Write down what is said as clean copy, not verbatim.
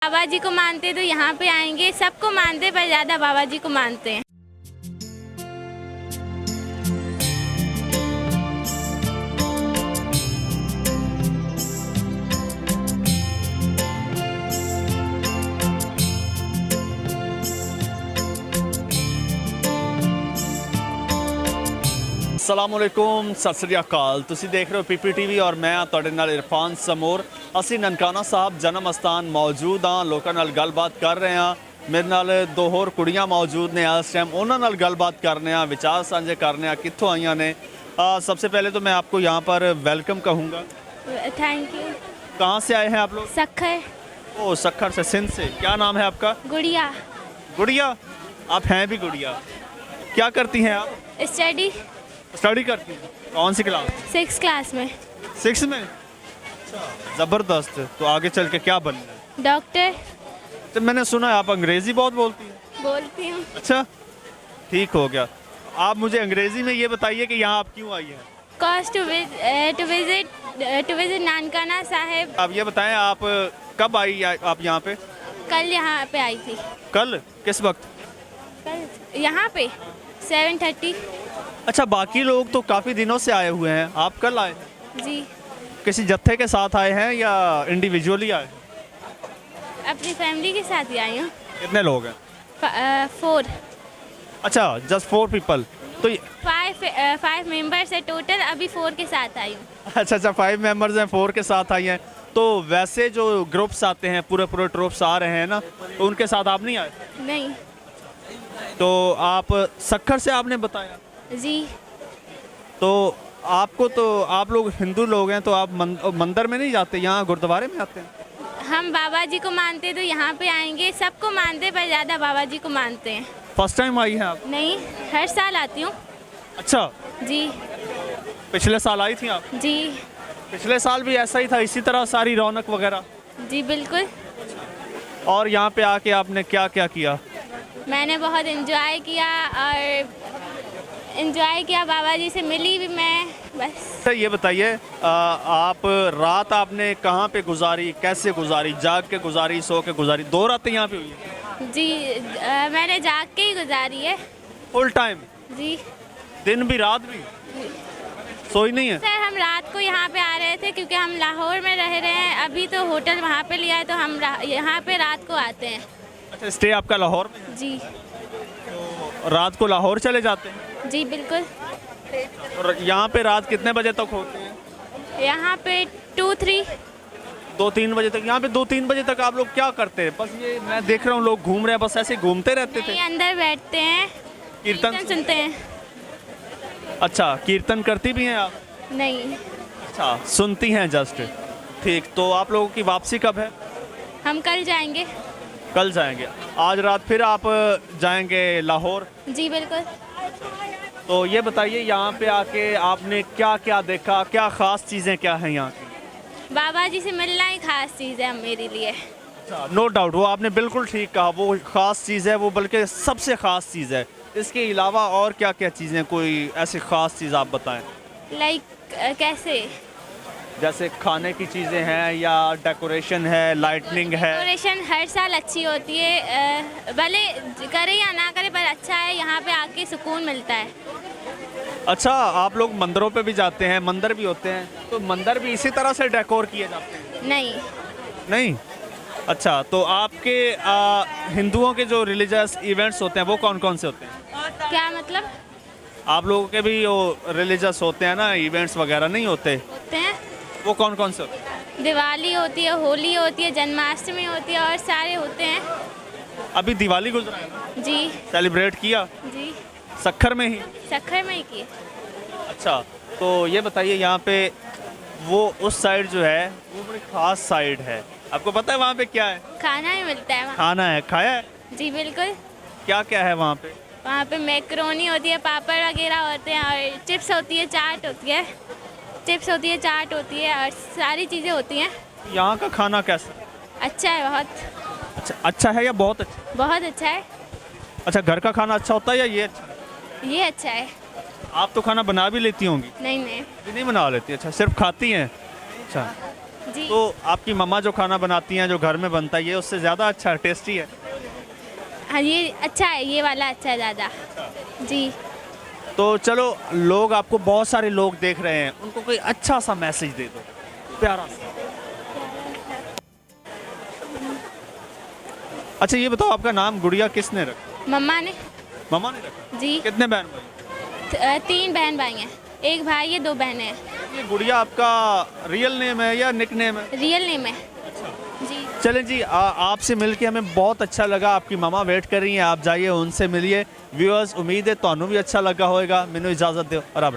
बाबा जी को मानते तो यहाँ पे आएंगे, सबको मानते पर ज़्यादा बाबा जी को मानते हैं। अस्सलामुअलैकुम सत श्री अकाल। तुसी देख रहे हो PPTV और मैं ਤੁਹਾਡੇ ਨਾਲ इरफान समूर। ਅਸੀਂ ਨਨਕਾਣਾ ਸਾਹਿਬ जन्म स्थान मौजूद हाँ, लोगों नाल गलबात कर रहे हैं। मेरे नाल दो होर कुड़ियाँ मौजूद ने इस टाइम, उन्होंने नाल गलबात करने हैं, विचार साझे करने हैं कित्थों आईयां ने। सबसे पहले तो मैं आपको यहाँ पर वेलकम कहूँगा। Thank you. कहाँ से आए हैं आप लोग? सखर। ओ सखर से, सिंध से। क्या नाम है आपका? गुड़िया। गुड़िया, आप हैं भी गुड़िया। क्या करती हैं आप? स्टडी करती हैं। कौन सी क्लास? 6 क्लास में। 6 में? ज़बरदस्त। तो आगे चल के क्या बनना है? डॉक्टर। तो मैंने सुना है आप अंग्रेज़ी बहुत बोलती हैं। बोलती हूँ। अच्छा, ठीक हो गया। आप मुझे अंग्रेज़ी में ये बताइए कि यहाँ आप क्यों आई हैं? Cause to visit Nankana Sahib. आप ये बताएं, आप कब आई आप यहाँ पे? कल यहाँ पे आई थी। कल? किस वक्त? कल यहाँ पे 7:30। अच्छा, बाकी लोग तो काफ़ी दिनों से आए हुए हैं, आप कल आए? जी। किसी जत्थे के साथ आए हैं या इंडिविजुअली आए? अपनी फैमिली के साथ ही आई हूँ। कितने लोग हैं? 4। अच्छा, जस्ट 4 पीपल। तो 5 मेंबर्स है टोटल, अभी 4 के साथ आई हूँ। अच्छा 5 मेंबर्स हैं, 4 के साथ आई हैं। तो वैसे जो ग्रुप्स आते हैं, पूरे ट्रुप्स आ रहे हैं ना, तो उनके साथ आप नहीं आए? नहीं। तो आप सखर से आपने बताया? जी। तो आपको, तो आप लोग हिंदू लोग हैं तो आप मंदिर में नहीं जाते, यहाँ गुरुद्वारे में आते हैं? हम बाबा जी को मानते तो यहाँ पे आएंगे, सबको मानते पर ज़्यादा बाबा जी को मानते हैं। फर्स्ट टाइम आई हैं आप? नहीं, हर साल आती हूँ। अच्छा, जी। पिछले साल आई थी आप? जी। पिछले साल भी ऐसा ही था, इसी तरह सारी रौनक वगैरह? जी बिल्कुल। और यहाँ पे आके आपने क्या क्या किया? मैंने बहुत एंजॉय किया बाबा जी से मिली भी मैं, बस। अच्छा ये बताइए, आप रात आपने कहाँ पे गुजारी, कैसे गुजारी? जाग के गुजारी, सो के गुजारी? 2 रातें यहाँ पे हुई हैं? जी मैंने जाग के ही गुजारी है। Full time? जी। दिन भी रात भी? सोई नहीं है? सर हम रात को यहाँ पे आ रहे थे क्योंकि हम लाहौर में रह रहे हैं, अभी तो होटल वहाँ पे लिया है तो हम यहाँ पे रात को आते हैं। अच्छा, स्टे आपका लाहौर में? जी। तो रात को लाहौर चले जाते हैं? जी बिल्कुल। और यहाँ पे रात कितने बजे तक होते हैं? यहाँ पे 2-3 बजे तक। यहाँ पे 2-3 बजे तक आप लोग क्या करते हैं? बस ये मैं देख रहा हूँ लोग घूम रहे हैं, बस ऐसे घूमते रहते थे? अंदर बैठते हैं, कीर्तन सुनते हैं। अच्छा, कीर्तन करती भी हैं आप? नहीं। अच्छा, सुनती हैं जस्ट। ठीक। तो आप लोगों की वापसी कब है? हम कल जाएंगे। कल जाएंगे। आज रात फिर आप जाएंगे लाहौर? जी बिल्कुल। तो ये बताइए, यहाँ पे आके आपने क्या क्या देखा, क्या ख़ास चीज़ें क्या हैं यहाँ की? बाबा जी से मिलना ही खास चीज़ है मेरे लिए। अच्छा, नो डाउट, वो आपने बिल्कुल ठीक कहा, वो ख़ास चीज़ है, वो बल्कि सबसे ख़ास चीज़ है। इसके अलावा और क्या क्या चीज़ें, कोई ऐसी ख़ास चीज़ आप बताएं? लाइक कैसे? जैसे खाने की चीज़ें हैं या डेकोरेशन है, लाइटनिंग है? डेकोरेशन हर साल अच्छी होती है, भले करे या ना करे पर अच्छा है, यहाँ पे आके सुकून मिलता है। अच्छा, आप लोग मंदिरों पे भी जाते हैं, मंदिर भी होते हैं, तो मंदिर भी इसी तरह से डेकोर किए जाते हैं? नहीं। नहीं? अच्छा, तो आपके हिंदुओं के जो रिलीजियस इवेंट्स होते हैं वो कौन कौन से होते हैं? क्या मतलब? आप लोगों के भी वो रिलीजियस होते हैं ना, इवेंट्स वगैरह नहीं होते? होते हैं। वो कौन कौन से होते हैं? दिवाली होती है, होली होती है, जन्माष्टमी होती है और सारे होते हैं। अभी दिवाली गुजरा है ना? जी। सेलिब्रेट किया? जी। सखर में ही? सखर में ही किए। अच्छा, तो ये बताइए, यहाँ पे वो उस साइड जो है वो बड़ी ख़ास साइड है, आपको पता है वहाँ पे क्या है? खाना ही मिलता है वहाँ। खाना है? खाया है? जी बिल्कुल। क्या क्या है वहाँ पे? वहाँ पे मैक्रोनी होती है, पापड़ वगैरह होते हैं और चिप्स होती है, चाट होती है। चिप्स होती है, चाट होती है और सारी चीज़ें होती हैं। यहाँ का खाना कैसा? अच्छा है बहुत। अच्छा, अच्छा है या बहुत अच्छा? बहुत अच्छा है। अच्छा, घर का खाना अच्छा होता है या ये अच्छा? ये अच्छा है। आप तो खाना बना भी लेती होंगी? नहीं नहीं। नहीं बना लेती? अच्छा, सिर्फ खाती हैं? अच्छा, जी तो आपकी मम्मा जो खाना बनाती हैं, जो घर में बनता है, ये उससे ज़्यादा अच्छा टेस्टी है? हाँ, ये अच्छा है, ये वाला अच्छा है ज़्यादा। जी तो चलो, लोग आपको, बहुत सारे लोग देख रहे हैं, उनको कोई अच्छा सा मैसेज दे दो, प्यारा सा। अच्छा ये बताओ, आपका नाम गुड़िया किसने रखा? मम्मा ने। मम्मा ने रखा? जी कितने बहन भाई? 3 बहन भाई हैं, एक भाई है, 2 बहनें हैं। ये गुड़िया आपका रियल नेम है या निक नेम है? रियल नेम है। जी चलें जी, आपसे मिलके हमें बहुत अच्छा लगा। आपकी मामा वेट कर रही हैं, आप जाइए उनसे मिलिए। व्यूअर्स, उम्मीद है ਤੁਹਾਨੂੰ भी अच्छा लगा होएगा। मैनू इजाजत दो और अब